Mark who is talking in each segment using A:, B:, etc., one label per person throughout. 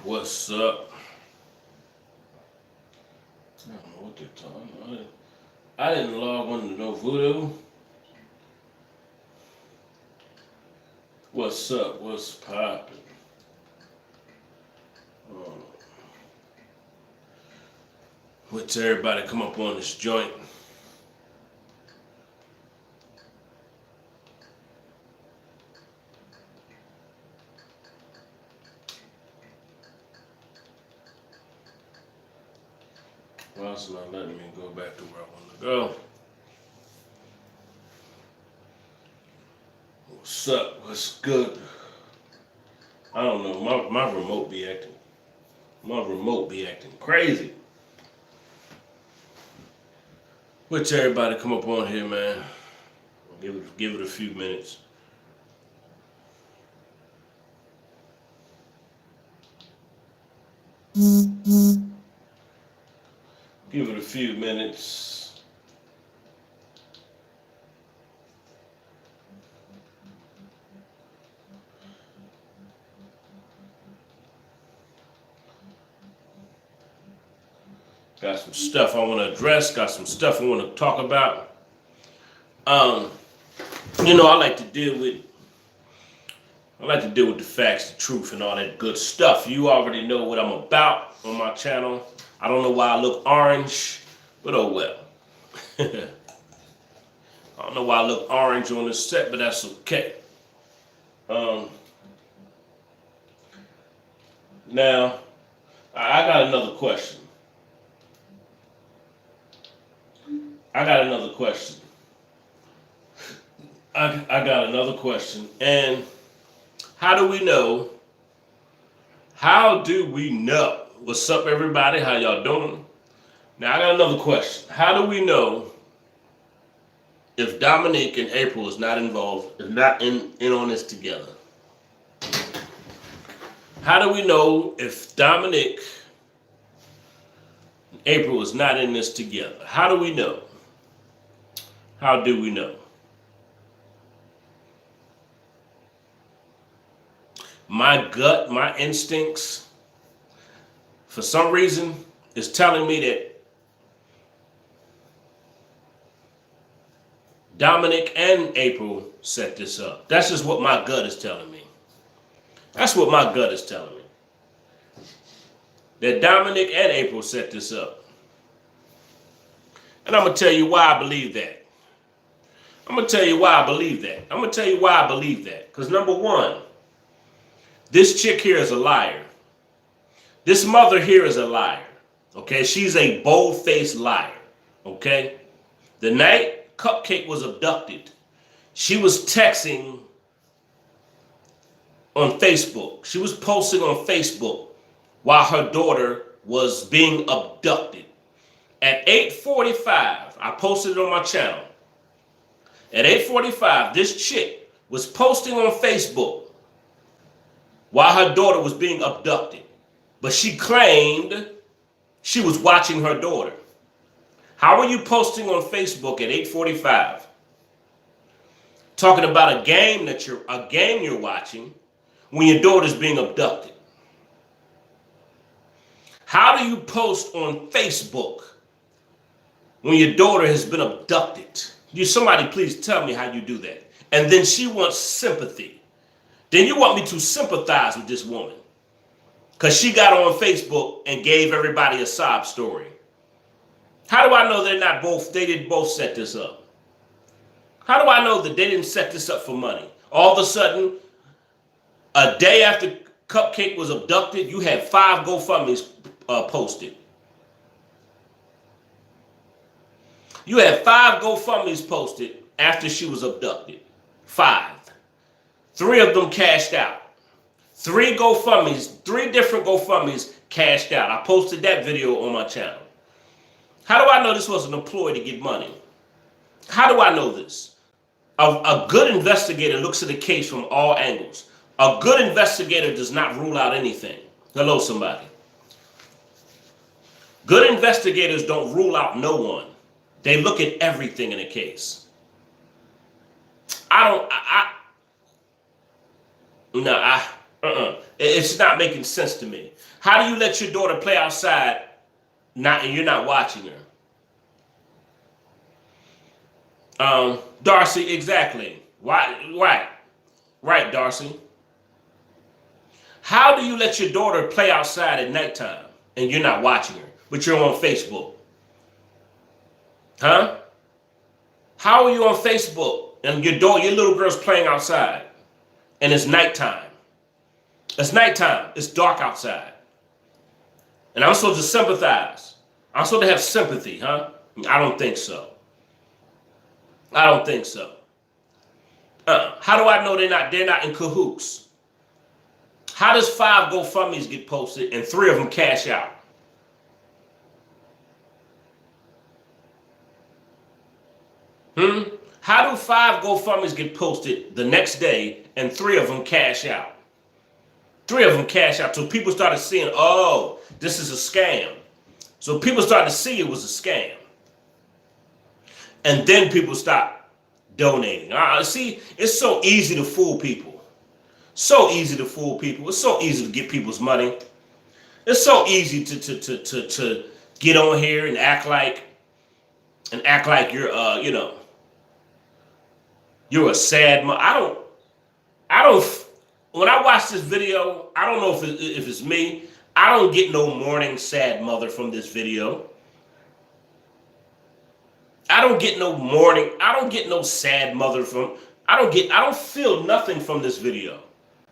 A: What's up? I don't know what they're talking about. I didn't log on to no voodoo. What's up? What's poppin'? Wait till everybody come up on this joint. Well, it's not letting me go back to where I want to go. What's up? What's good? I don't know. My remote be acting. My remote be acting crazy. Which everybody come up on here, man. Give it a few minutes. Give it a few minutes. Got some stuff I want to address. Got some stuff I want to talk about. I like to deal with the facts, the truth, and all that good stuff. You already know what I'm about on my channel. I don't know why I look orange, but oh well. I don't know why I look orange on this set, but that's okay. Now, I got another question. I got another question. And how do we know? What's up, everybody? How y'all doing? Now, I got another question. How do we know if Dominique and April is not involved, is not in on this together? How do we know if Dominique and April is not in this together? How do we know? How do we know? My gut, my instincts, for some reason, is telling me that Dominique and April set this up. That's just what my gut is telling me. That's what my gut is telling me. That Dominique and April set this up. And I'm going to tell you why I believe that. Because number one, this chick here is a liar. This mother here is a liar. Okay? She's a bold-faced liar. Okay? The night Cupcake was abducted, she was texting on Facebook. She was posting on Facebook while her daughter was being abducted. At 8:45, I posted it on my channel. At 8:45, this chick was posting on Facebook while her daughter was being abducted. But she claimed she was watching her daughter. How are you posting on Facebook at 8:45 talking about a game you're watching when your daughter's being abducted? How do you post on Facebook when your daughter has been abducted? Somebody please tell me how you do that. And then she wants sympathy. Then you want me to sympathize with this woman because she got on Facebook and gave everybody a sob story. How do I know they didn't both set this up? How do I know that they didn't set this up for money? All of a sudden, a day after Cupcake was abducted, you had 5 GoFundMes posted. You had 5 GoFundMes posted after she was abducted. 5. 3 of them cashed out. 3 different GoFundMes cashed out. I posted that video on my channel. How do I know this was an employee to get money? How do I know this? A good investigator looks at the case from all angles. A good investigator does not rule out anything. Hello, somebody. Good investigators don't rule out no one. They look at everything in a case. It's not making sense to me. How do you let your daughter play outside and you're not watching her? Darcy, exactly. Why? Right, Darcy. How do you let your daughter play outside at nighttime and you're not watching her, but you're on Facebook? Huh? How are you on Facebook and your little girl's playing outside and it's nighttime? It's nighttime. It's dark outside. And I'm supposed to sympathize. I'm supposed to have sympathy, huh? I don't think so. I don't think so. How do I know they're not in cahoots? How does 5 GoFundMes get posted and 3 of them cash out? How do 5 GoFundMes get posted the next day and 3 of them cash out? 3 of them cash out. So people started seeing, oh, this is a scam. So people started to see it was a scam. And then people stopped donating. See, it's so easy to fool people. So easy to fool people. It's so easy to get people's money. It's so easy to get on here and act like you're you're a sad mother. I don't. When I watch this video, I don't know if it's me. I don't get no mourning sad mother from this video. I don't get no mourning. I don't get no sad mother from. I don't feel nothing from this video.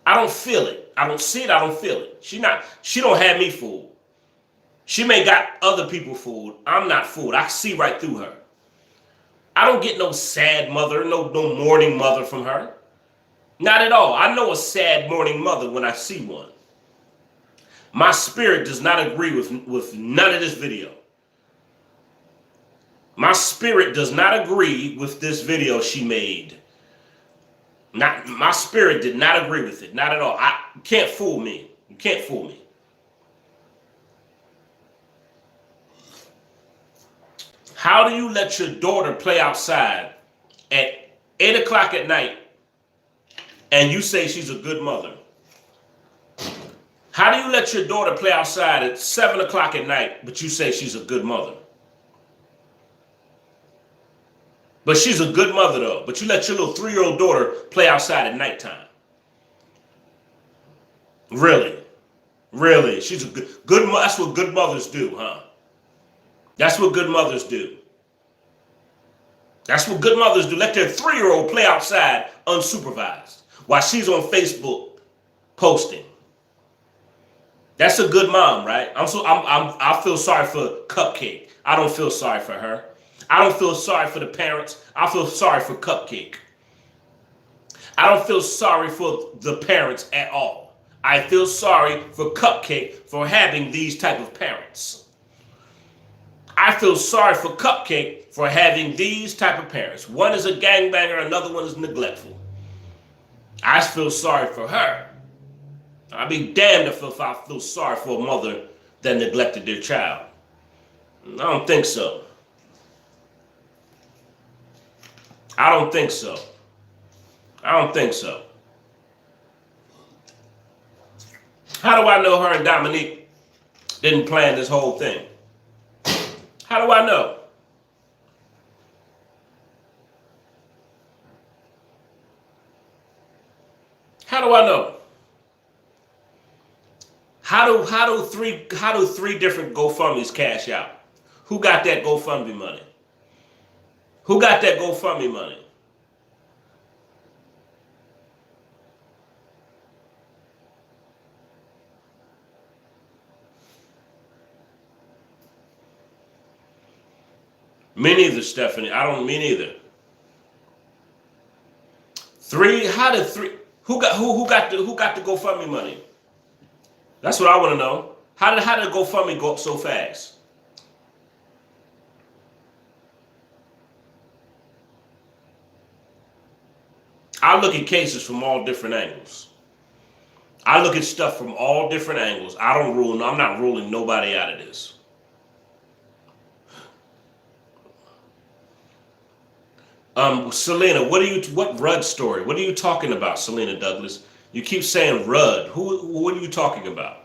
A: I don't feel it. I don't see it. I don't feel it. She don't have me fooled. She may got other people fooled. I'm not fooled. I see right through her. I don't get no sad mother, no mourning mother from her. Not at all. I know a sad mourning mother when I see one. My spirit does not agree with none of this video. My spirit does not agree with this video she made. My spirit did not agree with it. Not at all. You can't fool me. You can't fool me. How do you let your daughter play outside at 8 o'clock at night and you say she's a good mother? How do you let your daughter play outside at 7 o'clock at night but you say she's a good mother? But she's a good mother though. But you let your little 3-year-old daughter play outside at nighttime. Really? Really? She's a good mother. That's what good mothers do, huh? That's what good mothers do. That's what good mothers do. Let their 3-year-old play outside unsupervised while she's on Facebook posting. That's a good mom, right? I feel sorry for Cupcake. I don't feel sorry for her. I don't feel sorry for the parents. I feel sorry for Cupcake. I don't feel sorry for the parents at all. I feel sorry for Cupcake for having these type of parents. I feel sorry for Cupcake for having these type of parents. One is a gangbanger, another one is neglectful. I feel sorry for her. I'd be damned if I feel sorry for a mother that neglected their child. I don't think so. I don't think so. I don't think so. How do I know her and Dominique didn't plan this whole thing? How do I know? How do I know? How do three different GoFundMes cash out? Who got that GoFundMe money? Who got that GoFundMe money? Me neither, Stephanie. I don't. Me neither. Who got the GoFundMe money? That's what I want to know. How did GoFundMe go up so fast? I look at cases from all different angles. I look at stuff from all different angles. I'm not ruling nobody out of this. Selena, what Rudd story? What are you talking about, Selena Douglas? You keep saying Rudd. What are you talking about?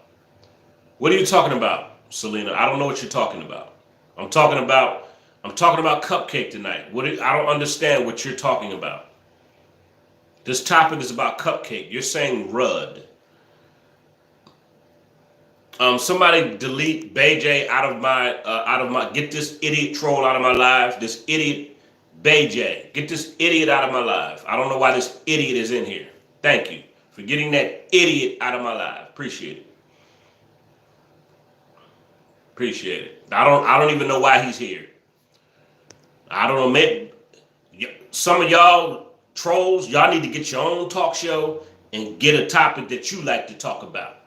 A: What are you talking about, Selena? I don't know what you're talking about. I'm talking about Cupcake tonight. I don't understand what you're talking about. This topic is about Cupcake. You're saying Rudd. Somebody delete BJ out of my get this idiot troll out of my life. This idiot BJ. Get this idiot out of my life. I don't know why this idiot is in here. Thank you for getting that idiot out of my life. Appreciate it. Appreciate it. I don't even know why he's here. I don't know. Maybe some of y'all trolls, y'all need to get your own talk show and get a topic that you like to talk about.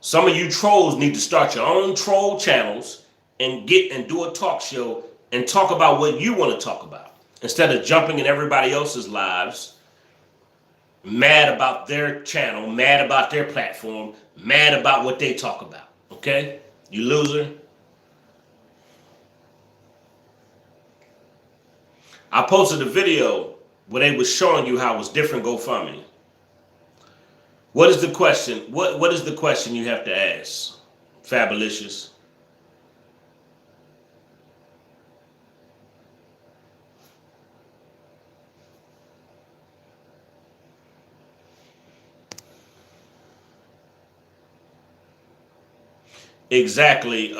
A: Some of you trolls need to start your own troll channels and do a talk show and talk about what you want to talk about instead of jumping in everybody else's lives, mad about their channel, mad about their platform, mad about what they talk about. Okay? You loser. I posted a video where they was showing you how it was different GoFundMe. What is the question? What is the question you have to ask? Fabulous. Exactly,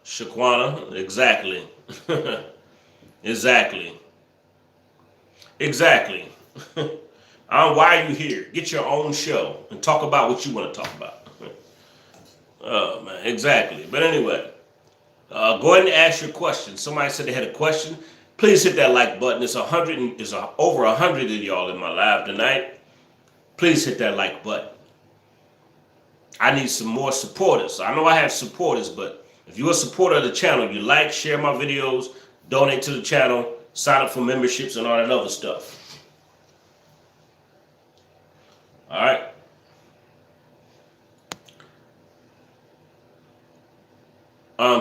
A: Shaquana. Exactly. Exactly. Why are you here? Get your own show and talk about what you want to talk about. Oh, man, exactly. But anyway, go ahead and ask your question. Somebody said they had a question. Please hit that like button. It's over 100 of y'all in my live tonight. Please hit that like button. I need some more supporters. I know I have supporters, but if you're a supporter of the channel, you like, share my videos, donate to the channel, sign up for memberships and all that other stuff. All right.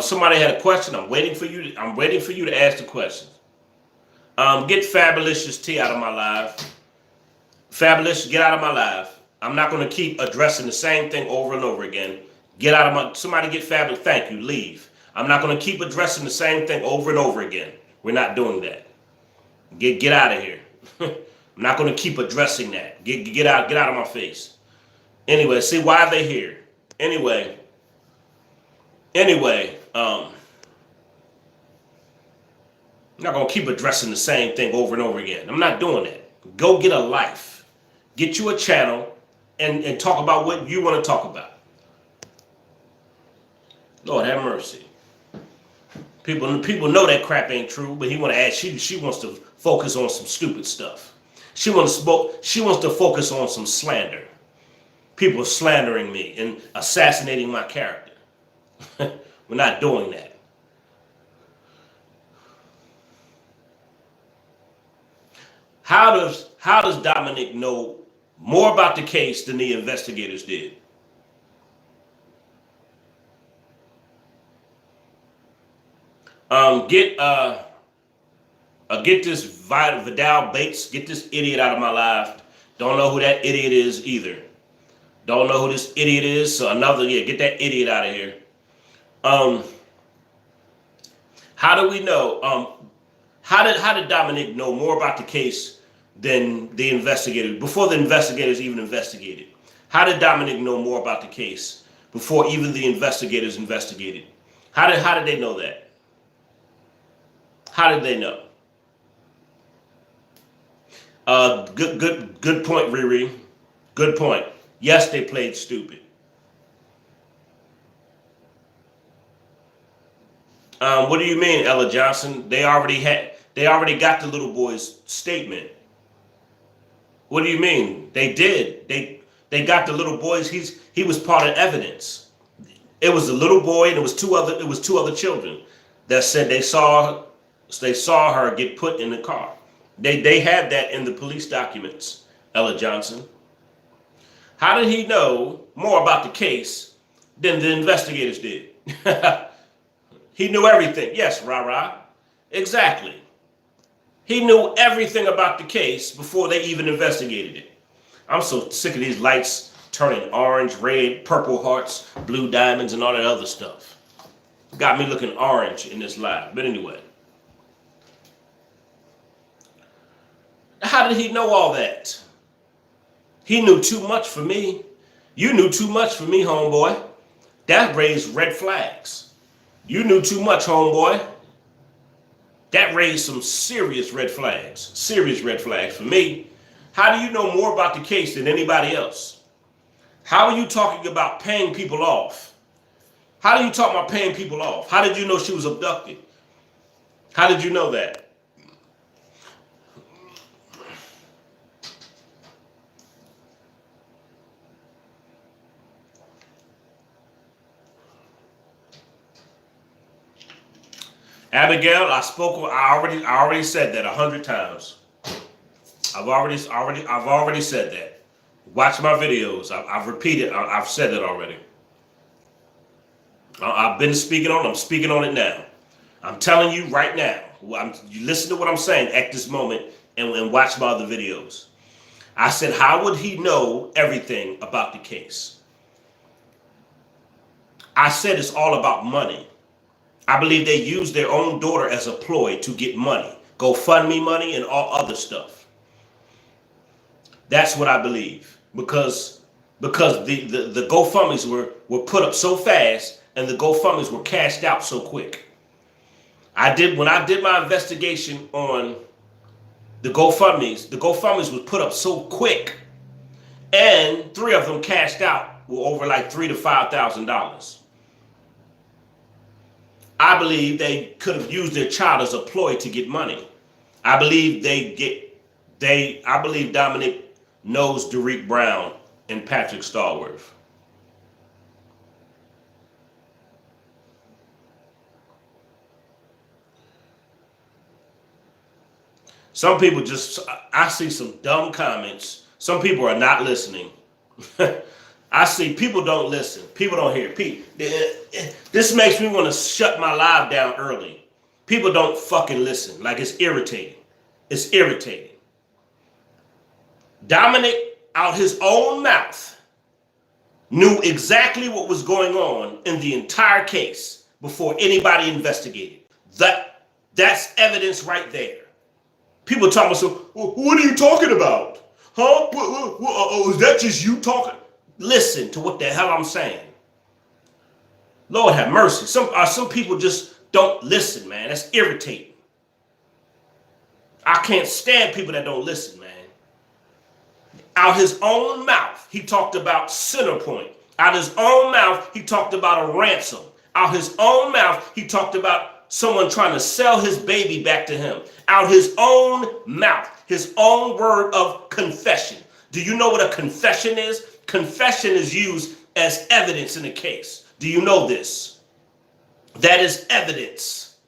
A: Somebody had a question. I'm waiting for you to ask the question. Get Fabulous T out of my life. Fabulous, get out of my life. I'm not going to keep addressing the same thing over and over again. Get out of my. Somebody get Fabulous. Thank you. Leave. I'm not going to keep addressing the same thing over and over again. We're not doing that. Get out of here. I'm not going to keep addressing that. Get out of my face. Anyway, see, why are they here? Anyway, I'm not going to keep addressing the same thing over and over again. I'm not doing that. Go get a life. Get you a channel and talk about what you want to talk about. Lord have mercy. People know that crap ain't true, but he want to add. She wants to focus on some stupid stuff. She wants to focus on some slander. People slandering me and assassinating my character. We're not doing that. How does Dominique know more about the case than the investigators did? Get this Vidal Bates, get this idiot out of my life. Don't know who that idiot is either. Don't know who this idiot is. So get that idiot out of here. How do we know? How did Dominique know more about the case than the investigators, before the investigators even investigated? How did Dominique know more about the case before even the investigators investigated? How did they know that? How did they know? Good point, Riri. Good point. Yes, they played stupid. What do you mean, Ella Johnson? They already got the little boy's statement. What do you mean? They did. They got the little boys. He was part of evidence. It was the little boy and it was two other children that said they saw her get put in the car. They had that in the police documents, Ella Johnson. How did he know more about the case than the investigators did? He knew everything. Yes, rah-rah. Exactly. He knew everything about the case before they even investigated it. I'm so sick of these lights turning orange, red, purple hearts, blue diamonds, and all that other stuff. Got me looking orange in this live. But anyway. How did he know all that? He knew too much for me. You knew too much for me, homeboy. That raised red flags. You knew too much, homeboy. That raised some serious red flags. Serious red flags for me. How do you know more about the case than anybody else? How are you talking about paying people off? How do you talk about paying people off? How did you know she was abducted? How did you know that? Abigail, I already said that 100 times. I've already said that. Watch my videos. I've repeated. I've said it already. I've been speaking on it. I'm speaking on it now. I'm telling you right now. You listen to what I'm saying at this moment and watch my other videos. I said, how would he know everything about the case? I said it's all about money. I believe they use their own daughter as a ploy to get money, GoFundMe money and all other stuff. That's what I believe, because the GoFundMes were put up so fast and the GoFundMes were cashed out so quick. When I did my investigation on the GoFundMes was put up so quick, and 3 of them cashed out were over like $3,000 to $5,000. I believe they could have used their child as a ploy to get money. I believe I believe Dominique knows Derek Brown and Patrick Stallworth. Some people I see some dumb comments. Some people are not listening. I see people don't listen. People don't hear. This makes me want to shut my live down early. People don't fucking listen. Like, it's irritating. It's irritating. Dominic, out his own mouth, knew exactly what was going on in the entire case before anybody investigated. That's evidence right there. People talking about, so, what are you talking about? Huh? Is that just you talking? Listen to what the hell I'm saying. Lord have mercy. Some people just don't listen, man. That's irritating. I can't stand people that don't listen, man. Out his own mouth, he talked about Centerpoint. Out his own mouth, he talked about a ransom. Out his own mouth, he talked about someone trying to sell his baby back to him. Out his own mouth, his own word of confession. Do you know what a confession is? Confession is used as evidence in a case. Do you know this? That is evidence.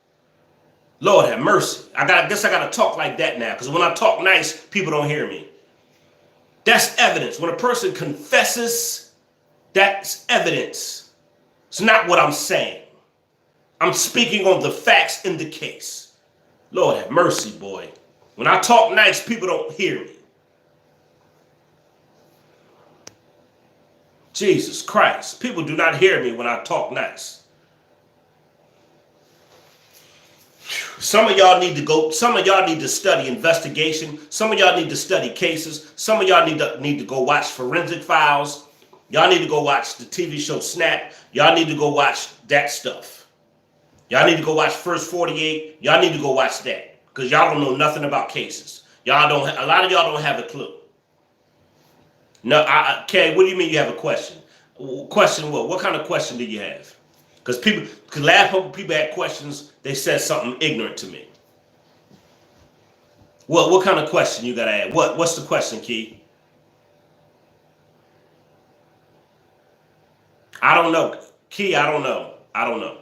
A: Lord have mercy. I guess I got to talk like that now, because when I talk nice, people don't hear me. That's evidence. When a person confesses, that's evidence. It's not what I'm saying. I'm speaking on the facts in the case. Lord have mercy, boy. When I talk nice, people don't hear me. Jesus Christ. People do not hear me when I talk nice. Some of y'all need to study investigation. Some of y'all need to study cases. Some of y'all need to go watch Forensic Files. Y'all need to go watch the TV show Snap. Y'all need to go watch that stuff. Y'all need to go watch First 48. Y'all need to go watch that, because y'all don't know nothing about cases. A lot of y'all don't have a clue. No, Kay, what do you mean you have a question? Question what? What kind of question do you have? Because last couple people had questions, they said something ignorant to me. What kind of question you gotta ask? What's the question, Key? I don't know. Key, I don't know. I don't know.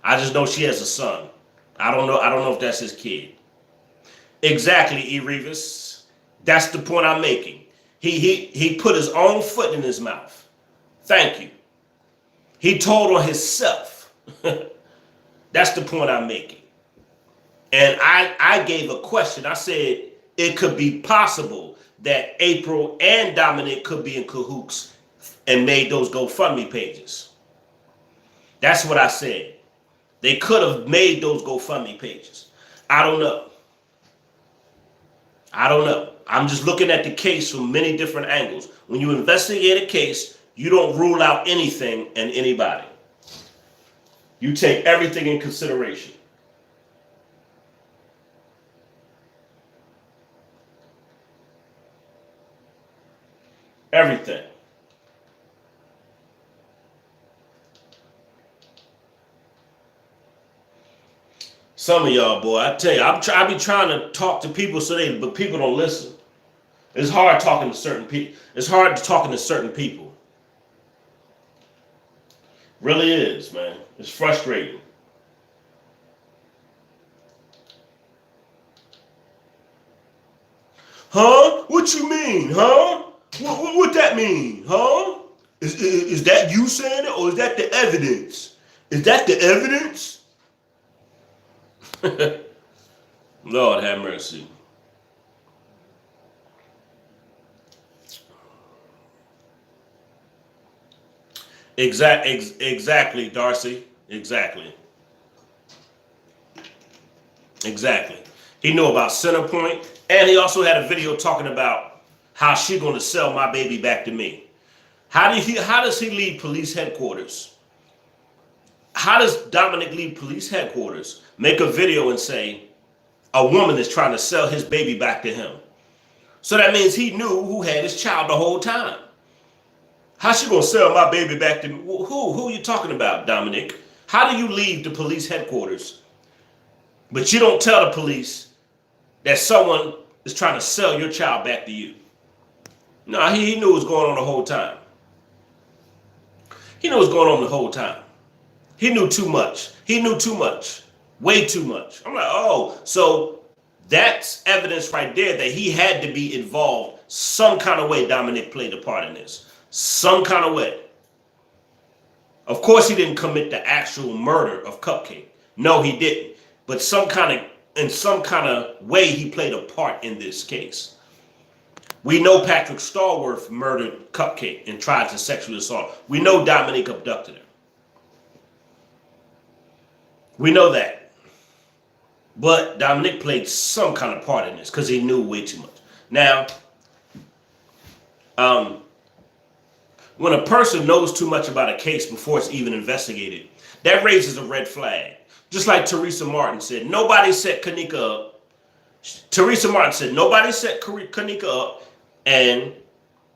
A: I just know she has a son. I don't know if that's his kid. Exactly, E. Revis. That's the point I'm making. He put his own foot in his mouth. Thank you. He told on himself. That's the point I'm making. And I gave a question. I said it could be possible that April and Dominique could be in cahoots and made those GoFundMe pages. That's what I said. They could have made those GoFundMe pages. I don't know. I don't know. I'm just looking at the case from many different angles. When you investigate a case, you don't rule out anything and anybody. You take everything in consideration. Everything. Some of y'all, boy, I tell you, I be trying to talk to people but people don't listen. It's hard talking to certain people. It's hard talking to certain people. Really is, man. It's frustrating. Huh? What you mean, huh? What that mean, huh? Is that you saying it, or is that the evidence? Is that the evidence? Lord have mercy. Exactly, Darcy. Exactly. He knew about Centerpoint, and he also had a video talking about how she going to sell my baby back to me. How does he leave police headquarters? How does Dominic leave police headquarters, make a video and say a woman is trying to sell his baby back to him? So that means he knew who had his child the whole time. How's she gonna sell my baby back to me? Who are you talking about, Dominic? How do you leave the police headquarters, but you don't tell the police that someone is trying to sell your child back to you? No, he knew what was going on the whole time. He knew what was going on the whole time. He knew too much. He knew too much. Way too much. I'm like, oh, so that's evidence right there that he had to be involved some kind of way. Dominic played a part in this. Some kind of way. Of course, he didn't commit the actual murder of Cupcake. No, he didn't. But in some kind of way, he played a part in this case. We know Patrick Stallworth murdered Cupcake and tried to sexually assault. We know Dominique abducted her. We know that. But Dominic played some kind of part in this because he knew way too much. Now, when a person knows too much about a case before it's even investigated, that raises a red flag. Just like Teresa Martin said, nobody set Kanika up. Teresa Martin said nobody set Kanika up and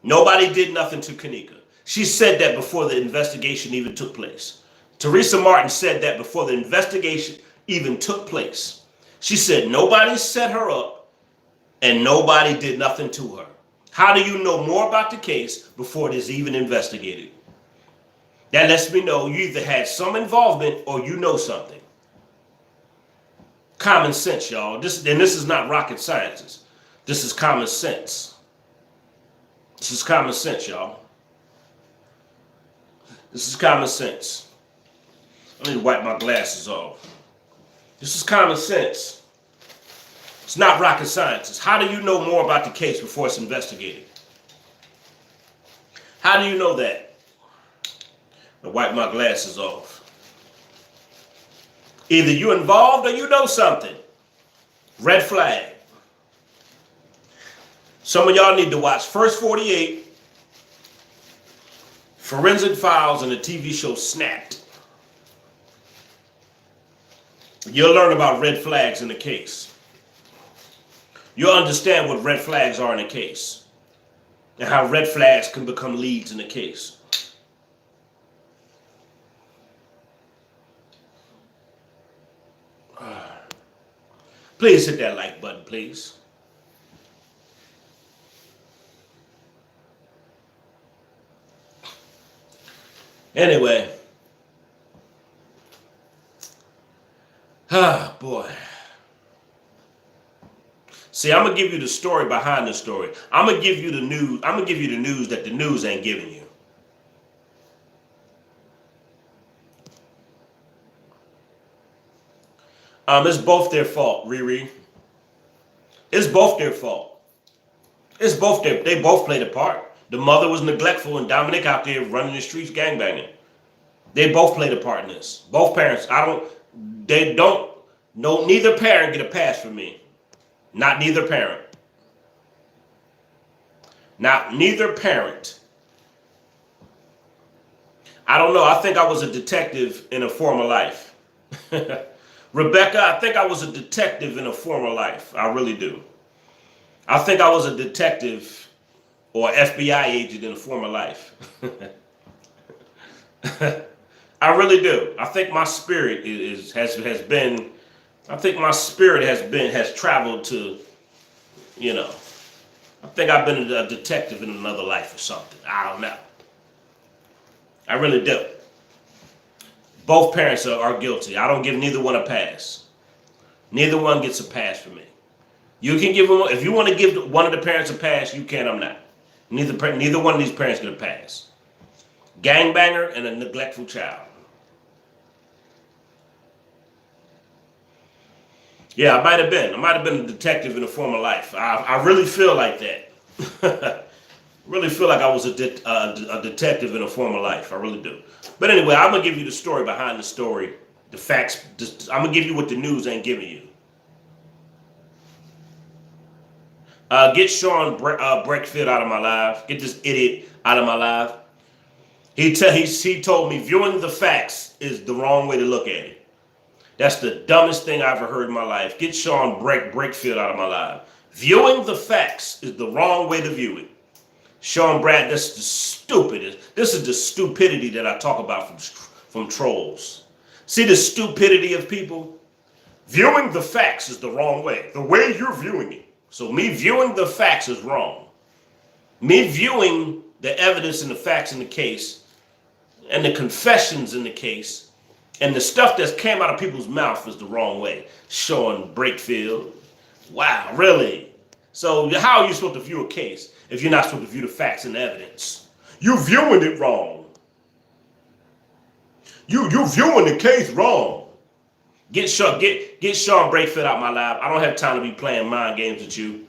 A: nobody did nothing to Kanika. She said that before the investigation even took place. Teresa Martin said that before the investigation even took place. She said nobody set her up and nobody did nothing to her. How do you know more about the case before it is even investigated? That lets me know you either had some involvement or you know something. Common sense, y'all. This is not rocket science. This is common sense. This is common sense, y'all. This is common sense. I need to wipe my glasses off. This is common sense. It's not rocket science. How do you know more about the case before it's investigated? How do you know that? I wipe my glasses off. Either you're involved or you know something. Red flag. Some of y'all need to watch First 48, Forensic Files, and the TV show Snapped. You'll learn about red flags in the case. You'll understand what red flags are in a case and how red flags can become leads in a case. Please hit that like button, please. Anyway. Ah, boy. See, I'm going to give you the story behind the story. I'm going to give you the news. I'm going to give you the news that the news ain't giving you. It's both their fault, Riri. It's both their fault. It's both. They both played a part. The mother was neglectful and Dominique out there running the streets gangbanging. They both played a part in this. Both parents. They don't. No, neither parent get a pass from me. Not neither parent. Not neither parent. I don't know. I think I was a detective in a former life. Rebecca, I think I was a detective in a former life. I really do. I think I was a detective or FBI agent in a former life. I really do. I think my spirit has been. I think my spirit has traveled to, you know. I think I've been a detective in another life or something. I don't know. I really do. Both parents are guilty. I don't give neither one a pass. Neither one gets a pass for me. You can give them, if you want to give one of the parents a pass, you can, I'm not. Neither one of these parents get a pass. Gangbanger and a neglectful child. Yeah, I might have been. I might have been a detective in a former life. I really feel like that. Really feel like I was a detective in a former life. I really do. But anyway, I'm going to give you the story behind the story. The facts. I'm going to give you what the news ain't giving you. Get Sean Breckfield out of my life. Get this idiot out of my life. He told me viewing the facts is the wrong way to look at it. That's the dumbest thing I've ever heard in my life. Get Sean Breckfield out of my life. Viewing the facts is the wrong way to view it. Sean Brad, that's the stupidest. This is the stupidity that I talk about from trolls. See the stupidity of people? Viewing the facts is the wrong way. The way you're viewing it. So me viewing the facts is wrong. Me viewing the evidence and the facts in the case and the confessions in the case and the stuff that came out of people's mouth is the wrong way. Sean Breckfield. Wow, really? So how are you supposed to view a case if you're not supposed to view the facts and the evidence? You're viewing it wrong. You're viewing the case wrong. Get Sean Breckfield out my life. I don't have time to be playing mind games with you.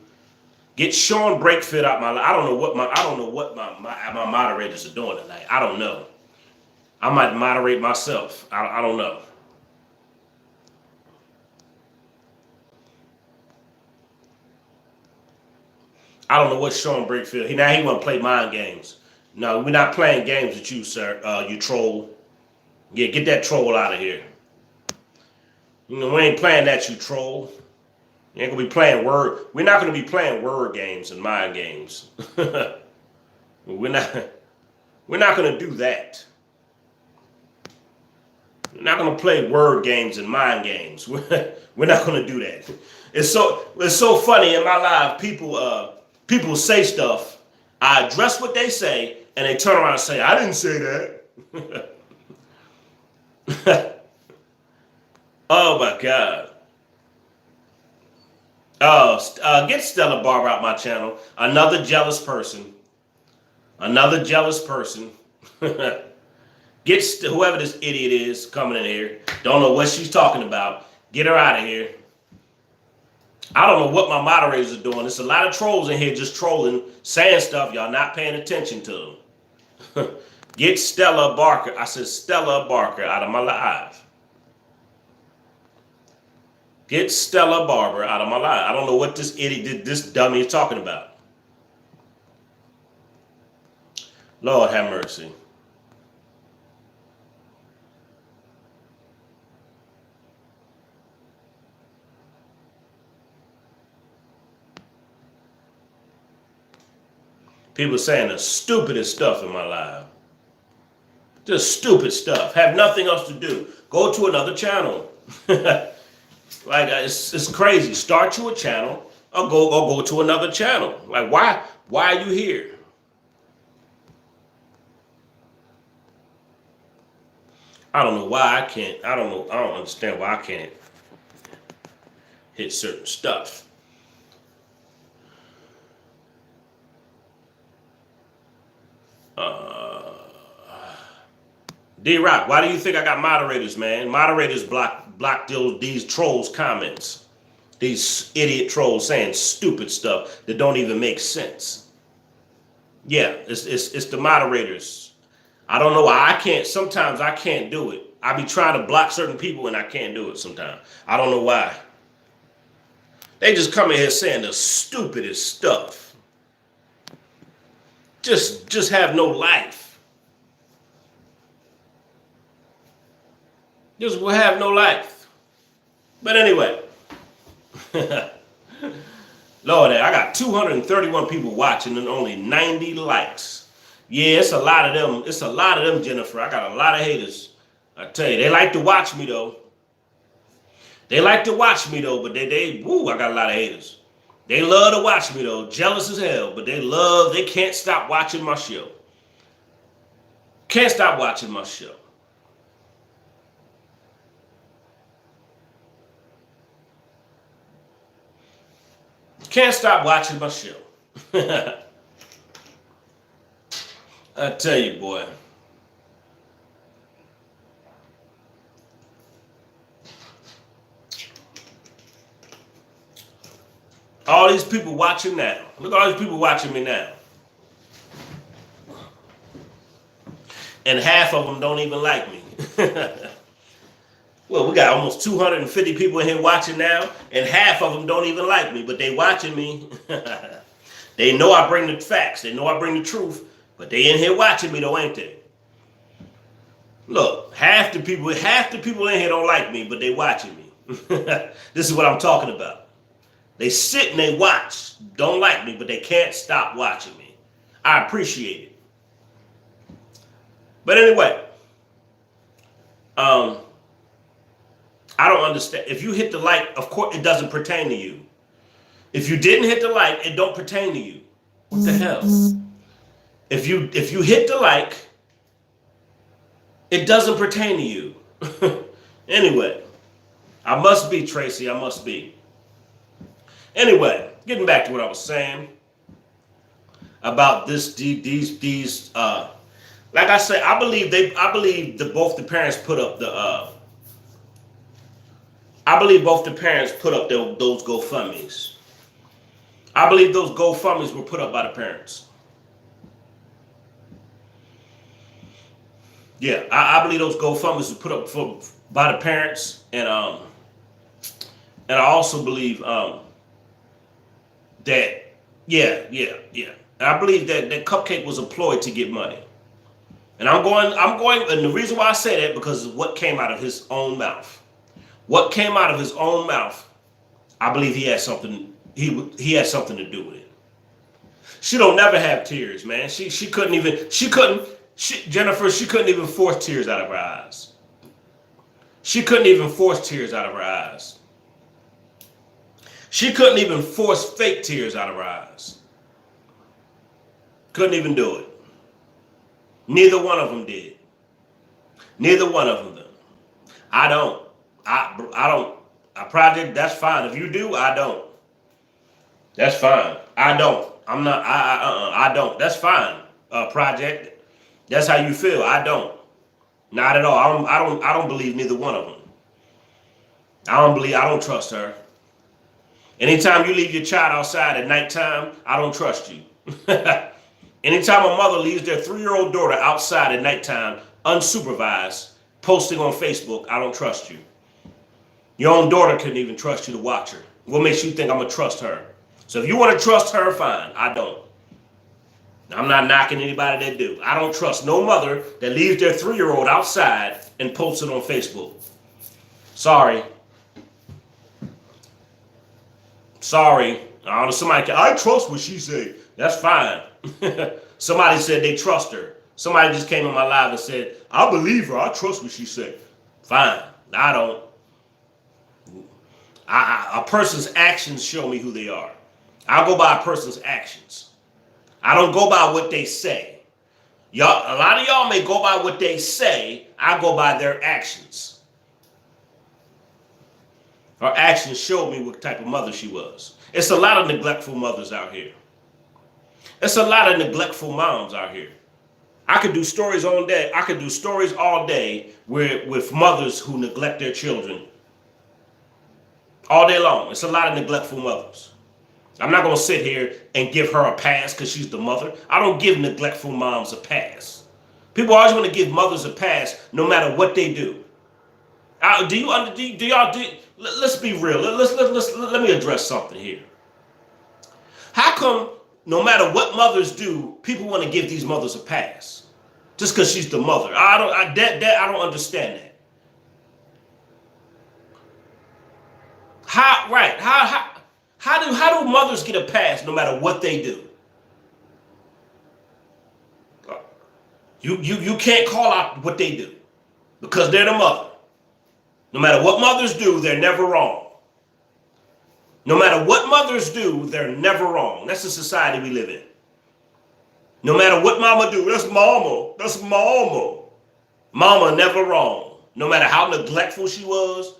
A: Get Sean Breckfield out my life. I don't know what my moderators are doing tonight. I don't know. I might moderate myself. I don't know. I don't know what Sean Breckfield. He want to play mind games. No, we're not playing games with you, sir. You troll. Yeah, get that troll out of here. You know, we ain't playing that, you troll. You ain't gonna be playing word. We're not gonna be playing word games and mind games. we're not gonna do that. We're not gonna play word games and mind games. We're not gonna do that. It's so funny in my life. People say stuff. I address what they say, and they turn around and say, "I didn't say that." Oh my God. Oh, get Stella Barber out my channel. Another jealous person. Another jealous person. Get whoever this idiot is coming in here. Don't know what she's talking about. Get her out of here. I don't know what my moderators are doing. There's a lot of trolls in here just trolling, saying stuff y'all not paying attention to. Get Stella Barker. I said Stella Barker out of my life. Get Stella Barber out of my life. I don't know what this idiot, this dummy is talking about. Lord have mercy. People saying the stupidest stuff in my life. Just stupid stuff. Have nothing else to do. Go to another channel. Like it's crazy. Start you a channel or go to another channel. Like why are you here? I don't know why I can't. I don't understand why I can't hit certain stuff. D-Rock, why do you think I got moderators, man? Moderators block these trolls' comments. These idiot trolls saying stupid stuff that don't even make sense. Yeah, it's the moderators. I don't know why I can't. Sometimes I can't do it. I be trying to block certain people and I can't do it sometimes. I don't know why. They just come in here saying the stupidest stuff. Just have no life. Just will have no life. But anyway. Lord, I got 231 people watching and only 90 likes. Yeah, it's a lot of them. It's a lot of them, Jennifer. I got a lot of haters. I tell you, they like to watch me though. They like to watch me though, but woo, I got a lot of haters. They love to watch me though, jealous as hell, but they can't stop watching my show. Can't stop watching my show. Can't stop watching my show. I tell you, boy. All these people watching now. Look at all these people watching me now. And half of them don't even like me. Well, we got almost 250 people in here watching now, and half of them don't even like me, but they watching me. They know I bring the facts. They know I bring the truth, but they in here watching me though, ain't they? Look, half the people in here don't like me, but they watching me. This is what I'm talking about. They sit and they watch, don't like me, but they can't stop watching me. I appreciate it. But anyway, I don't understand. If you hit the like, of course, it doesn't pertain to you. If you didn't hit the like, it don't pertain to you. What the hell? If you hit the like, it doesn't pertain to you. Anyway, I must be, Tracy. I must be. Anyway, getting back to what I was saying about this, like I said, I believe both the parents put up those GoFundMes. I believe those GoFundMes were put up by the parents. Yeah, I believe those GoFundMes were put up by the parents, and I also believe that I believe that Cupcake was employed to get money. And I'm going, and the reason why I say that because of what came out of his own mouth. What came out of his own mouth, I believe he had something. He had something to do with it. She don't never have tears, man. Jennifer, she couldn't even force tears out of her eyes. She couldn't even force tears out of her eyes. She couldn't even force fake tears out of her eyes. Couldn't even do it. Neither one of them did. Neither one of them did. I don't. A project, that's fine. If you do, I don't. That's fine. I don't. I'm not. I don't. That's fine. Project. That's how you feel. I don't. Not at all. I don't believe neither one of them. I don't trust her. Anytime you leave your child outside at nighttime, I don't trust you. Anytime a mother leaves their 3-year-old daughter outside at nighttime, unsupervised, posting on Facebook, I don't trust you. Your own daughter couldn't even trust you to watch her. What makes you think I'm going to trust her? So if you want to trust her, fine. I don't. I'm not knocking anybody that do. I don't trust no mother that leaves their 3-year-old outside and posts it on Facebook. Sorry. Sorry. I don't know, somebody, I trust what she said. That's fine. Somebody said they trust her. Somebody just came on my live and said, I believe her. I trust what she said. Fine. I don't. A person's actions show me who they are. I go by a person's actions. I don't go by what they say. Y'all, a lot of y'all may go by what they say. I go by their actions. Her actions showed me what type of mother she was. It's a lot of neglectful mothers out here. It's a lot of neglectful moms out here. I could do stories all day. I could do stories all day with mothers who neglect their children. All day long. It's a lot of neglectful mothers. I'm not going to sit here and give her a pass because she's the mother. I don't give neglectful moms a pass. People always want to give mothers a pass no matter what they do. Let's be real. Let me address something here. How come no matter what mothers do, people want to give these mothers a pass? Just because she's the mother. I don't understand that. How do mothers get a pass no matter what they do? You can't call out what they do because they're the mother. No matter what mothers do, they're never wrong. No matter what mothers do, they're never wrong. That's the society we live in. No matter what mama do, that's mama. That's mama. Mama never wrong. No matter how neglectful she was,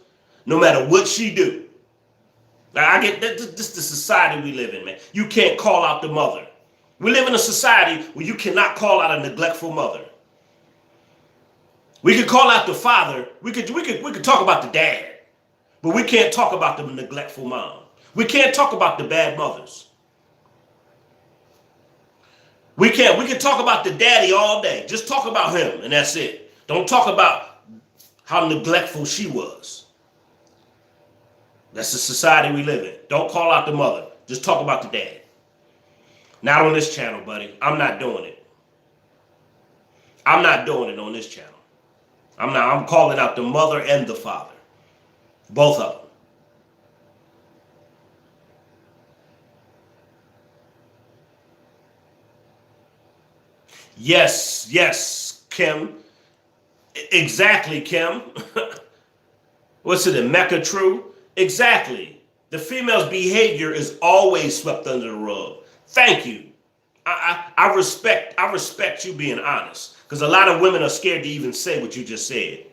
A: no matter what she do. Now, I get that. This is the society we live in, man. You can't call out the mother. We live in a society where you cannot call out a neglectful mother. We could call out the father. We could talk about the dad, but we can't talk about the neglectful mom. We can't talk about the bad mothers. We can talk about the daddy all day. Just talk about him, and that's it. Don't talk about how neglectful she was. That's the society we live in. Don't call out the mother. Just talk about the dad. Not on this channel, buddy. I'm not doing it. I'm not doing it on this channel. I'm calling out the mother and the father. Both of them. Yes, Kim. Exactly, Kim. What's it in Pt.2? Exactly. The female's behavior is always swept under the rug. Thank you. I respect you being honest, because a lot of women are scared to even say what you just said.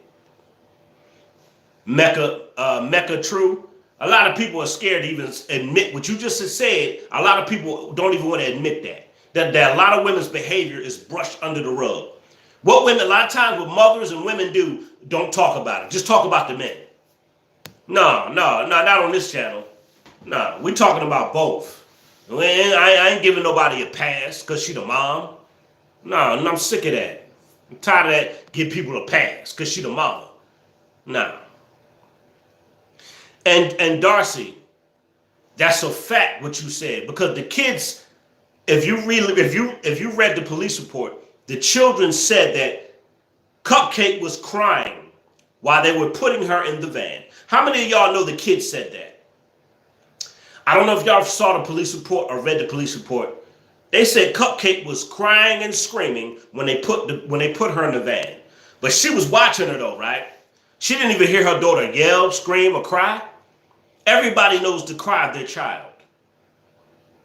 A: Pt.2. A lot of people are scared to even admit what you just said. A lot of people don't even want to admit that a lot of women's behavior is brushed under the rug. What women, a lot of times, what mothers and women do, don't talk about it. Just talk about the men. No, not on this channel. No, we're talking about both. I ain't giving nobody a pass because she the mom. No, I'm sick of that. I'm tired of that. Give people a pass because she the mama. No. And Darcy, that's a fact what you said, because the kids, if you read the police report, the children said that Cupcake was crying while they were putting her in the van. How many of y'all know the kids said that? I don't know if y'all saw the police report or read the police report. They said Cupcake was crying and screaming when they put her in the van. But she was watching her though, right? She didn't even hear her daughter yell, scream, or cry. Everybody knows the cry of their child.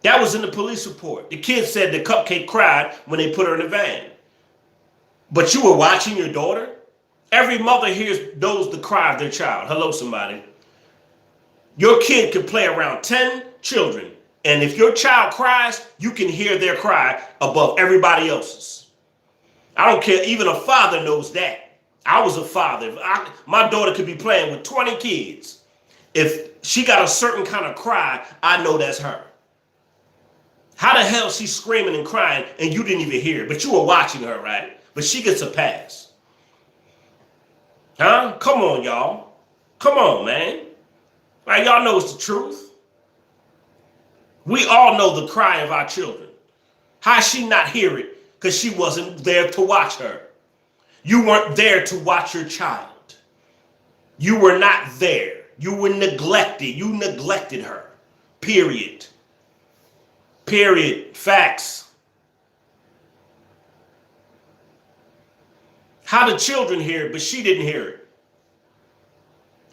A: That was in the police report. The kids said that Cupcake cried when they put her in the van. But you were watching your daughter? Every mother knows the cry of their child. Hello, somebody. Your kid could play around 10 children, and if your child cries, you can hear their cry above everybody else's. I don't care. Even a father knows that. I was a father. My daughter could be playing with 20 kids. If she got a certain kind of cry, I know that's her. How the hell is she screaming and crying and you didn't even hear it, but you were watching her, right? But she gets a pass. Huh? Come on, y'all. Come on, man. Right, y'all know it's the truth. We all know the cry of our children. How she not hear it? Because she wasn't there to watch her. You weren't there to watch your child. You were not there. You were neglected. You neglected her. Period. Period. Facts. How the children hear it, but she didn't hear it.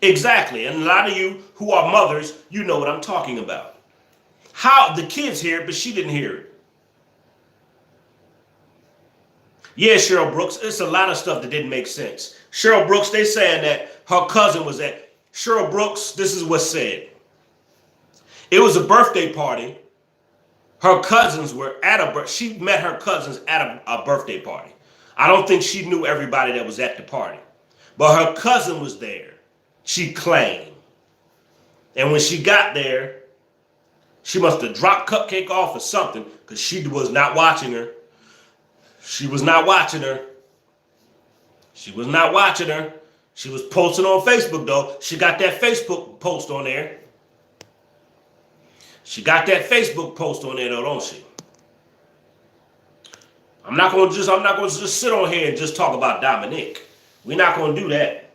A: Exactly. And a lot of you who are mothers, you know what I'm talking about. How the kids hear it, but she didn't hear it. Yeah, Cheryl Brooks, it's a lot of stuff that didn't make sense. Cheryl Brooks, they saying that her cousin was at, Cheryl Brooks, this is what's said. It was a birthday party. Her cousins were at she met her cousins at a birthday party. I don't think she knew everybody that was at the party. But her cousin was there. She claimed. And when she got there, she must have dropped Cupcake off or something because she was not watching her. She was not watching her. She was not watching her. She was posting on Facebook, though. She got that Facebook post on there. She got that Facebook post on there, though, don't she? I'm not gonna just sit on here and just talk about Dominique. We're not gonna do that.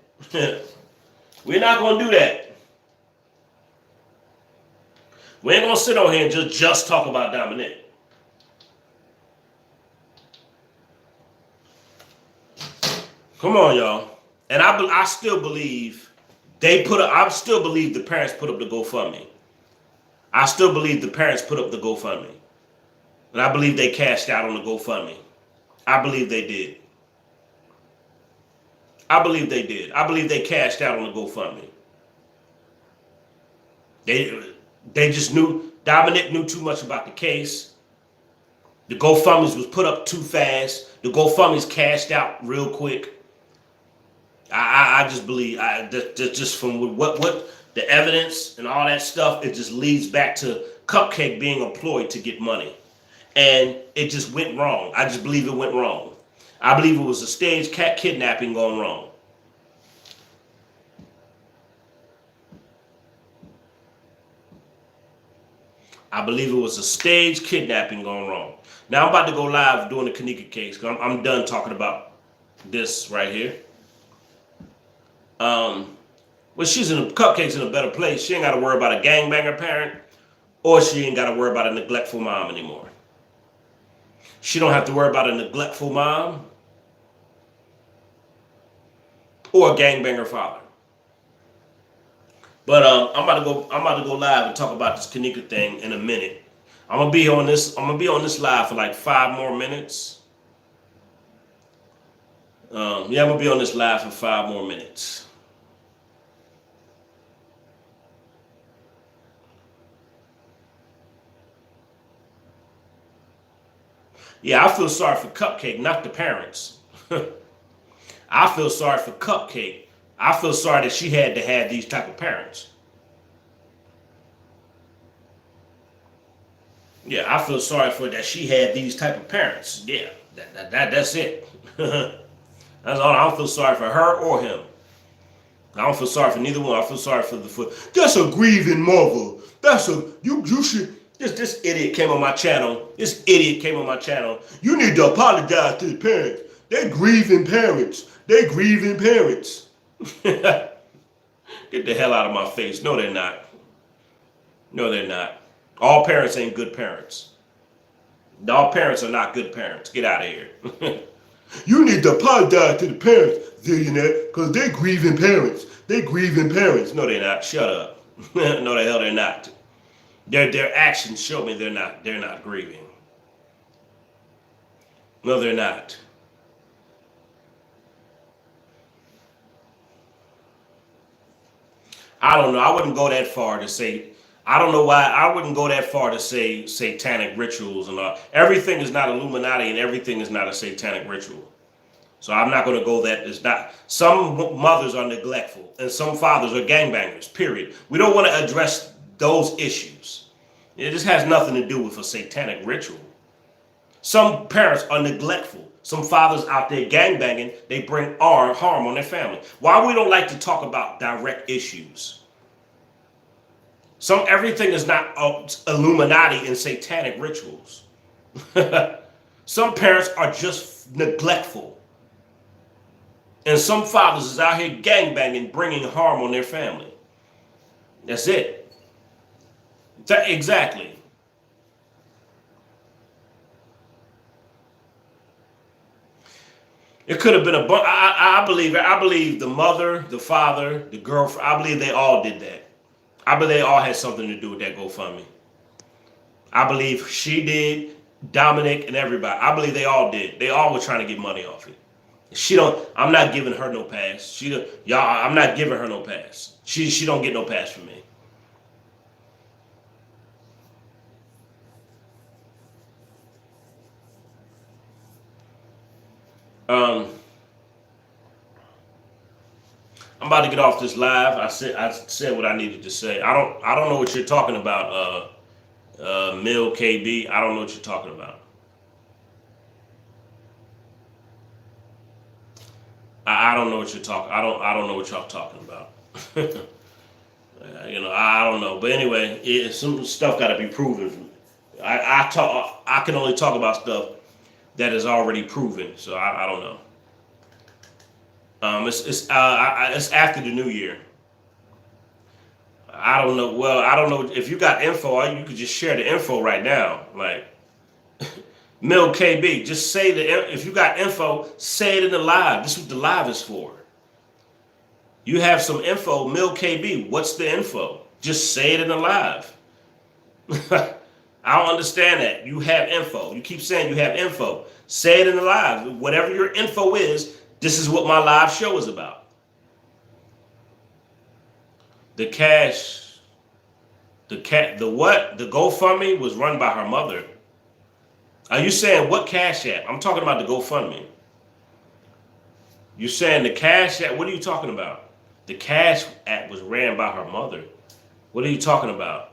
A: We're not gonna do that. We ain't gonna sit on here and just talk about Dominique. Come on, y'all. And I still believe I still believe the parents put up the GoFundMe. I still believe the parents put up the GoFundMe. And I believe they cashed out on the GoFundMe. I believe they did. I believe they did. I believe they cashed out on the GoFundMe. They just knew, Dominic knew too much about the case. The GoFundMes was put up too fast. The GoFundMes cashed out real quick. I just believe, just from what the evidence and all that stuff, it just leads back to Cupcake being employed to get money. And it just went wrong. I just believe it went wrong. I believe it was a staged kidnapping gone wrong. I believe it was a staged kidnapping gone wrong. Now I'm about to go live doing the KAMILLE case. I'm done talking about this right here. Well, Cupcake's in a better place. She ain't got to worry about a gangbanger parent, or she ain't got to worry about a neglectful mom anymore. She don't have to worry about a neglectful mom or a gangbanger father. But I'm about to go live and talk about this KAMILLE thing in a minute. I'm gonna be on this live for like 5 more minutes. Yeah, I'm gonna be on this live for 5 more minutes. Yeah, I feel sorry for Cupcake, not the parents. I feel sorry for Cupcake. I feel sorry that she had to have these type of parents. Yeah, I feel sorry for that she had these type of parents. Yeah, that's it. That's all. I don't feel sorry for her or him. I don't feel sorry for neither one. I feel sorry for that's a grieving mother. You should. This idiot came on my channel. This idiot came on my channel. You need to apologize to the parents. They grieving parents. They grieving parents. Get the hell out of my face. No, they're not. No, they're not. All parents ain't good parents. All parents are not good parents. Get out of here. You need to apologize to the parents, Zillionaire, because they grieving parents. They grieving parents. No, they're not. Shut up. No, the hell they're not. Their actions show me they're not grieving. No, they're not. I don't know. I wouldn't go that far to say. I don't know why. I wouldn't go that far to say satanic rituals and all. Everything is not Illuminati, and everything is not a satanic ritual. So I'm not going to go that. It's not. Some mothers are neglectful, and some fathers are gangbangers. Period. We don't want to address those issues. It just has nothing to do with a satanic ritual. Some parents are neglectful. Some fathers out there gangbanging, they bring harm on their family. Why we don't like to talk about direct issues? Everything is not Illuminati and satanic rituals. Some parents are just neglectful. And some fathers is out here gangbanging, bringing harm on their family. That's it. Exactly. It could have been I believe the mother, the father, the girlfriend, I believe they all did that. I believe they all had something to do with that GoFundMe. I believe she did, Dominic, and everybody. I believe they all did. They all were trying to get money off it. I'm not giving her no pass. I'm not giving her no pass. She don't get no pass from me. I'm I'm about to get off this live. I said what I needed to say. I don't know what you're talking about, Mill KB. I don't know what you're talking about. I don't know what you're talking. I don't know what y'all talking about. I don't know. But anyway, some stuff got to be proven. I can only talk about stuff that is already proven. So I don't know. It's after the new year. I don't know. Well, I don't know if you got info. You could just share the info right now. Like Mill KB, just say if you got info, say it in the live. This is what the live is for. You have some info, Mill KB. What's the info? Just say it in the live. I don't understand that. You have info. You keep saying you have info. Say it in the live. Whatever your info is, this is what my live show is about. The what? The GoFundMe was run by her mother. Are you saying what Cash App? I'm talking about the GoFundMe. You're saying the Cash App? What are you talking about? The Cash App was ran by her mother. What are you talking about?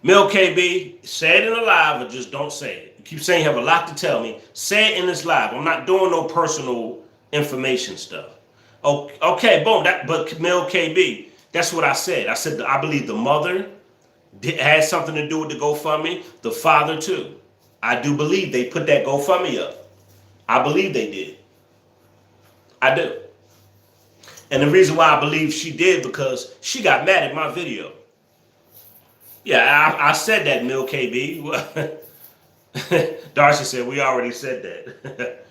A: Mill KB, say it in the live or just don't say it. You keep saying you have a lot to tell me. Say it in this live. I'm not doing no personal information stuff. Okay, boom. But Mill KB, that's what I said. I said I believe the mother had something to do with the GoFundMe. The father too. I do believe they put that GoFundMe up. I believe they did. I do. And the reason why I believe she did because she got mad at my video. Yeah, I said that, Mill KB. Darcy said we already said that.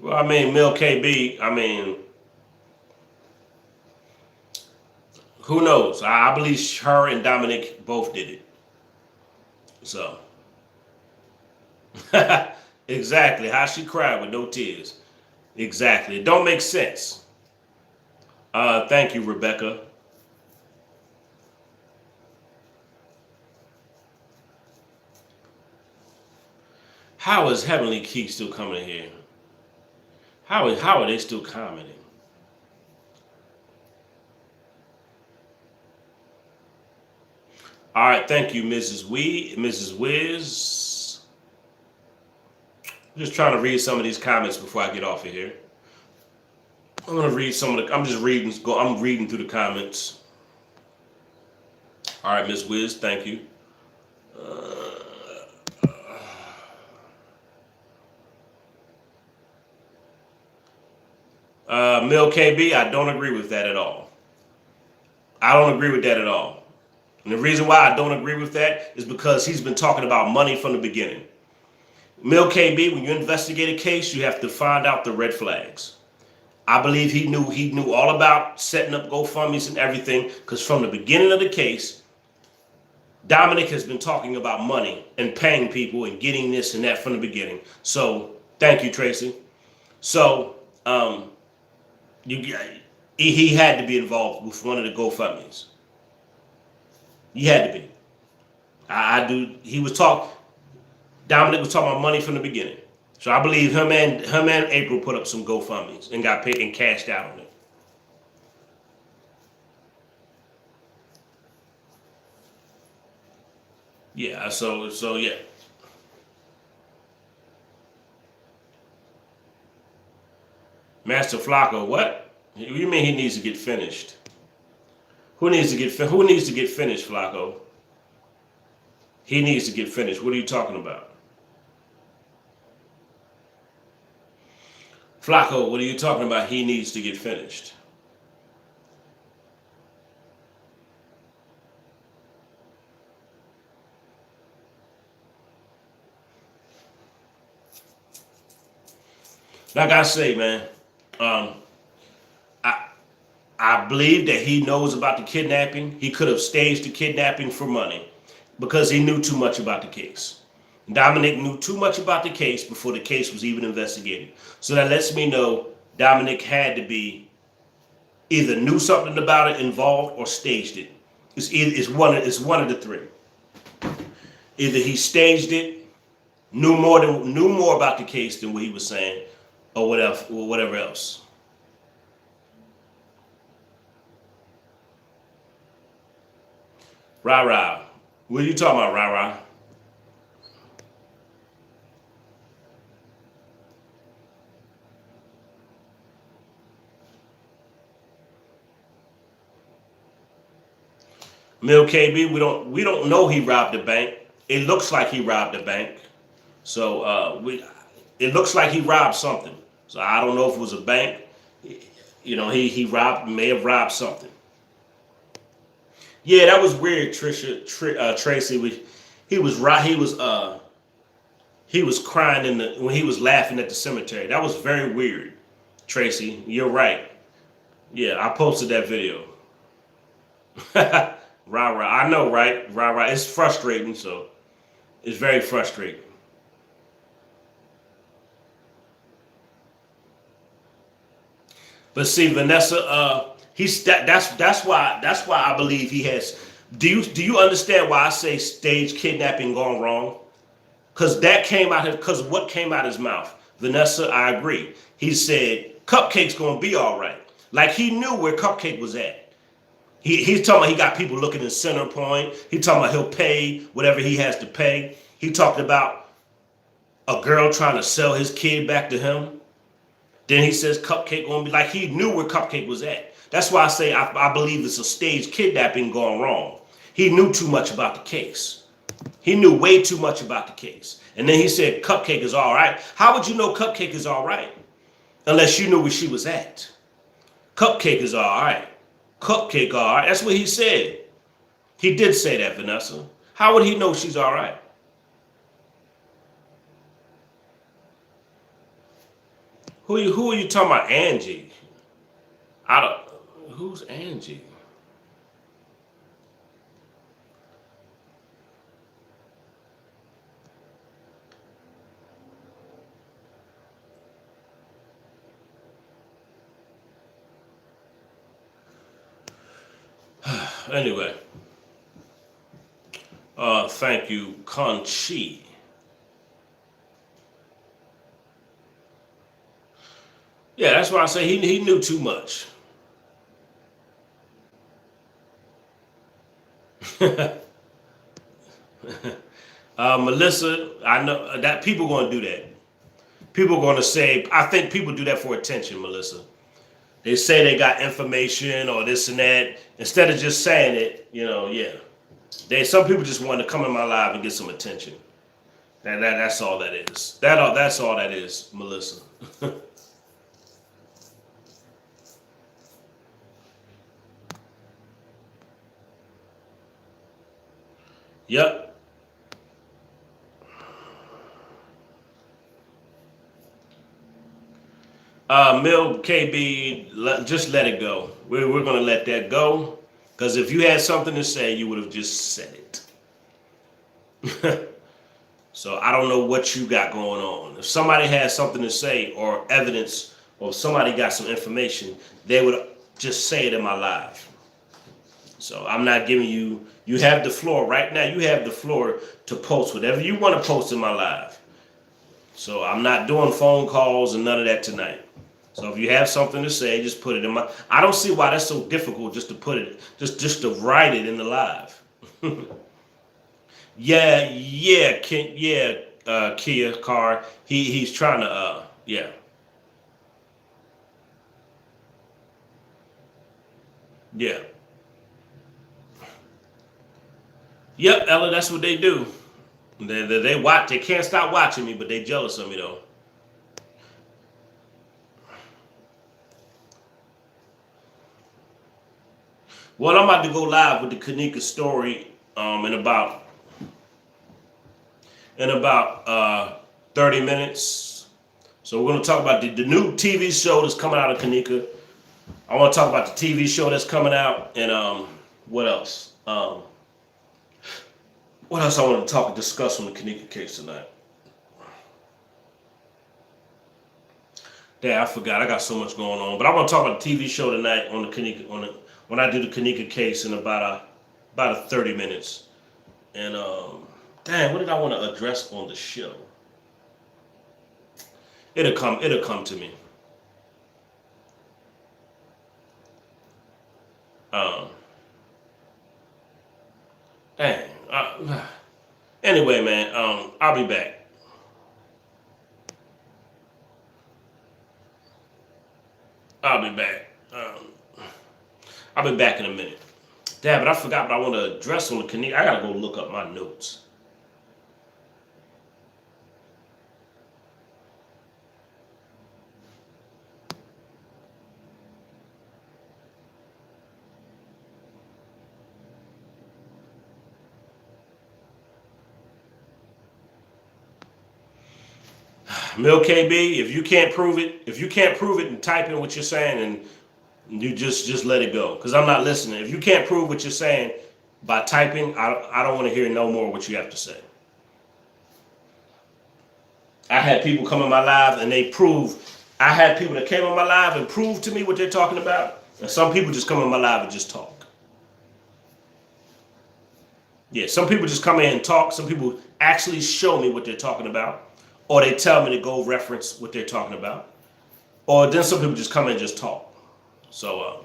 A: Well, I mean, Mill KB, who knows? I believe her and Dominique both did it. So, exactly. How she cried with no tears. Exactly. It don't make sense. Thank you, Rebecca. How is Heavenly Key still coming in here? How are they still commenting? All right, thank you, Mrs. Wiz. I'm just trying to read some of these comments before I get off of here. I'm gonna read some of the. I'm reading through the comments. All right, Miss Wiz, thank you. Mill KB, I don't agree with that at all. I don't agree with that at all. And the reason why I don't agree with that is because he's been talking about money from the beginning. Mill KB, when you investigate a case, you have to find out the red flags. I believe he knew all about setting up GoFundMes and everything, because from the beginning of the case, Dominic has been talking about money and paying people and getting this and that from the beginning. So thank you, Tracy. So he had to be involved with one of the GoFundMes. He had to be. Dominic was talking about money from the beginning. So I believe him and April put up some GoFundMes and got paid and cashed out on it. Yeah, so yeah. Master Flacco, what? You mean he needs to get finished? Who needs to get finished, Flacco? He needs to get finished. What are you talking about? Flacco, what are you talking about? He needs to get finished. Like I say, man, I believe that he knows about the kidnapping. He could have staged the kidnapping for money because he knew too much about the case. Dominique knew too much about the case before the case was even investigated. So that lets me know Dominique had to be either knew something about it, involved, or staged it. It's one of the three. Either he staged it, knew more about the case than what he was saying, or whatever else. Rah rah. What are you talking about, rah rah? Mill KB, we don't know he robbed the bank. It looks like he robbed the bank. So it looks like he robbed something. So I don't know if it was a bank. You know, he may have robbed something. Yeah, that was weird, Tracy. He was crying when he was laughing at the cemetery. That was very weird, Tracy. You're right. Yeah, I posted that video. Rah rah. I know, right? Rah rah. It's frustrating, so it's very frustrating. But see, Vanessa, that's why I believe he has. Do you understand why I say staged kidnapping gone wrong? Because what came out his mouth. Vanessa, I agree. He said Cupcake's gonna be all right. Like he knew where Cupcake was at. He's talking about he got people looking in Center Point. He talking about he'll pay whatever he has to pay. He talked about a girl trying to sell his kid back to him. Then he says Cupcake gonna be like he knew where Cupcake was at. That's why I say I believe it's a staged kidnapping gone wrong. He knew too much about the case. He knew way too much about the case. And then he said Cupcake is all right. How would you know Cupcake is all right? Unless you knew where she was at. Cupcake is all right. Cupcake all right. That's what he said. He did say that, Vanessa. How would he know she's all right? Who are you talking about, Angie? Who's Angie? Anyway, thank you, Conchi. Yeah, that's why I say he knew too much. Melissa, I know that people going to do that. People going to say, I think people do that for attention, Melissa. They say they got information or this and that. Instead of just saying it, yeah. Some people just want to come in my live and get some attention. That's all that is. That's all that is, Melissa. Yep. Mill KB, just let it go. We're going to let that go. Because if you had something to say, you would have just said it. So I don't know what you got going on. If somebody has something to say or evidence or somebody got some information, they would just say it in my live. So I'm not giving you have the floor right now. You have the floor to post whatever you want to post in my live. So I'm not doing phone calls and none of that tonight. So if you have something to say, just put it in my. I don't see why that's so difficult just to put it, just to write it in the live. Yeah, Kia Car. He's trying to yeah. Yeah. Yep, Ella, that's what they do. They watch. They can't stop watching me, but they jealous of me though. Well, I'm about to go live with the Kanika story in about 30 minutes. So we're going to talk about the new TV show that's coming out of Kanika. I want to talk about the TV show that's coming out and what else? What else I want to discuss on the KIDNAPPING case tonight? Damn, I forgot. I got so much going on. But I want to talk about the TV show tonight on the KIDNAPPING, when I do the KIDNAPPING case in about a 30 minutes. And damn, what did I want to address on the show? It'll come to me. Dang. Anyway, man, I'll be back. I'll be back. I'll be back in a minute. Damn, but I forgot what I want to address on the KIDNAPPING. I gotta go look up my notes. Mill KB, if you can't prove it and type in what you're saying, and you just let it go, because I'm not listening. If you can't prove what you're saying by typing, I don't want to hear no more what you have to say. I had people come in my live and they prove. I had people that came on my live and proved to me what they're talking about, and some people just come in my live and just talk. Yeah, some people just come in and talk. Some people actually show me what they're talking about, or they tell me to go reference what they're talking about, or then some people just come in and just talk. So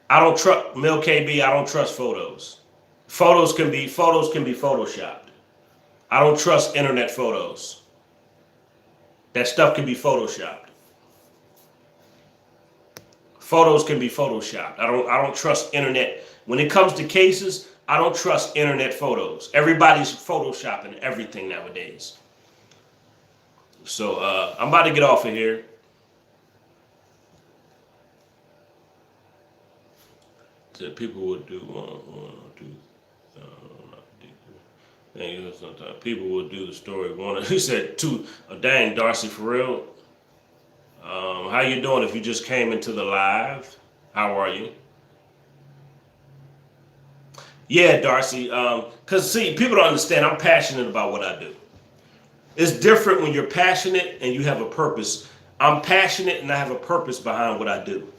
A: I don't trust Mill KB. I don't trust photos. Photos can be photoshopped. I don't trust internet photos. That stuff can be photoshopped. Photos can be photoshopped. I don't trust internet. When it comes to cases, I don't trust internet photos. Everybody's photoshopping everything nowadays. So I'm about to get off of here. That people would do sometimes people would do the story. He said, dang, Darcy, for real. How you doing? If you just came into the live, how are you? Yeah, Darcy. Because see, people don't understand. I'm passionate about what I do. It's different when you're passionate and you have a purpose. I'm passionate and I have a purpose behind what I do.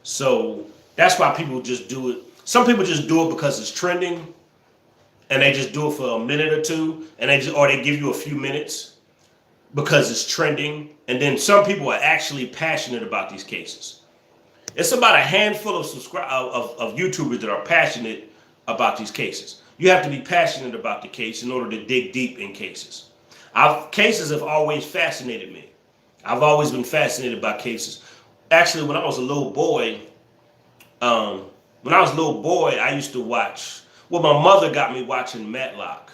A: So that's why people just do it. Some people just do it because it's trending, and they just do it for a minute or two, and they give you a few minutes because it's trending. And then some people are actually passionate about these cases. It's about a handful of of YouTubers that are passionate about these cases. You have to be passionate about the case in order to dig deep in cases. Cases have always fascinated me. I've always been fascinated by cases. Actually, when I was a little boy, I used to watch. Well, my mother got me watching Matlock.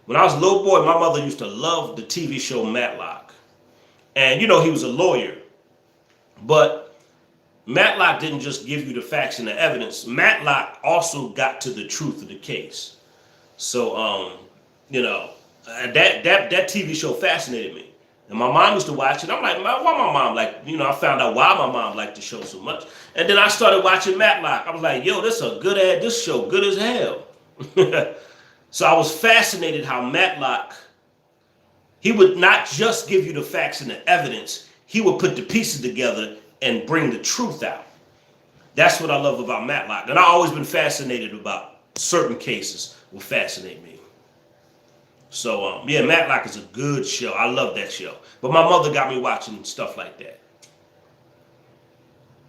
A: When I was a little boy, my mother used to love the TV show Matlock. And he was a lawyer. But Matlock didn't just give you the facts and the evidence. Matlock also got to the truth of the case. So, that TV show fascinated me. And my mom used to watch it. I'm like, why my mom I found out why my mom liked the show so much. And then I started watching Matlock. I was like, yo, this show good as hell. So I was fascinated how Matlock, he would not just give you the facts and the evidence. He would put the pieces together and bring the truth out. That's what I love about Matlock. And I've always been fascinated about certain cases will fascinate me. So, Matlock is a good show. I love that show. But my mother got me watching stuff like that.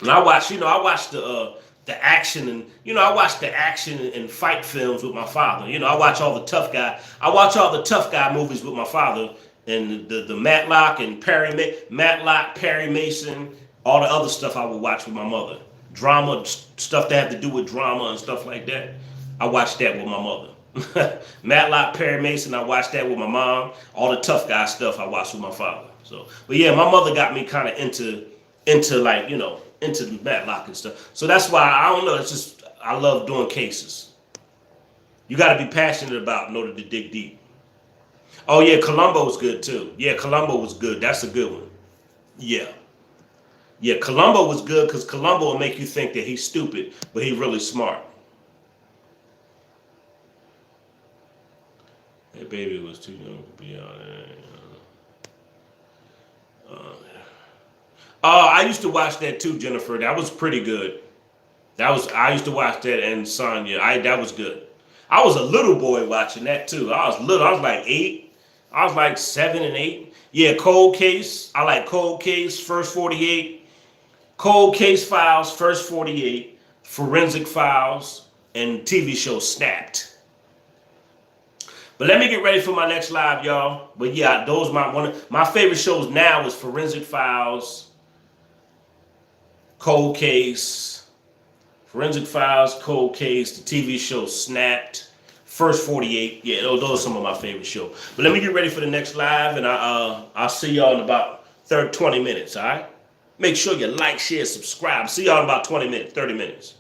A: And I watched the action and, I watched the action and fight films with my father. I watch all the tough guy movies with my father, and the Matlock and Perry Mason, all the other stuff I would watch with my mother. Drama, stuff that have to do with drama and stuff like that. I watched that with my mother. Matlock, Perry Mason, I watched that with my mom. All the tough guy stuff I watched with my father. So, but yeah, my mother got me kind of into Matlock and stuff. So that's why, I don't know, it's just, I love doing cases. You got to be passionate about in order to dig deep. Oh yeah, Columbo was good too. Yeah, Columbo was good. That's a good one. Yeah. Yeah, Columbo was good because Columbo will make you think that he's stupid, but he's really smart. That baby was too young to be out there. I used to watch that too, Jennifer. That was pretty good. I used to watch that and Sonya. That was good. I was a little boy watching that too. I was little. I was like 8. I was like 7 and 8. Yeah, Cold Case. I like Cold Case, First 48. Cold Case Files, First 48. Forensic Files, and TV show Snapped. But let me get ready for my next live, y'all. But yeah, those one of my favorite shows now is Forensic Files, Cold Case, Forensic Files, Cold Case, the TV show Snapped, First 48. Yeah, those are some of my favorite shows. But let me get ready for the next live, and I'll see y'all in about 20 minutes, all right? Make sure you like, share, subscribe. See y'all in about 20 minutes, 30 minutes.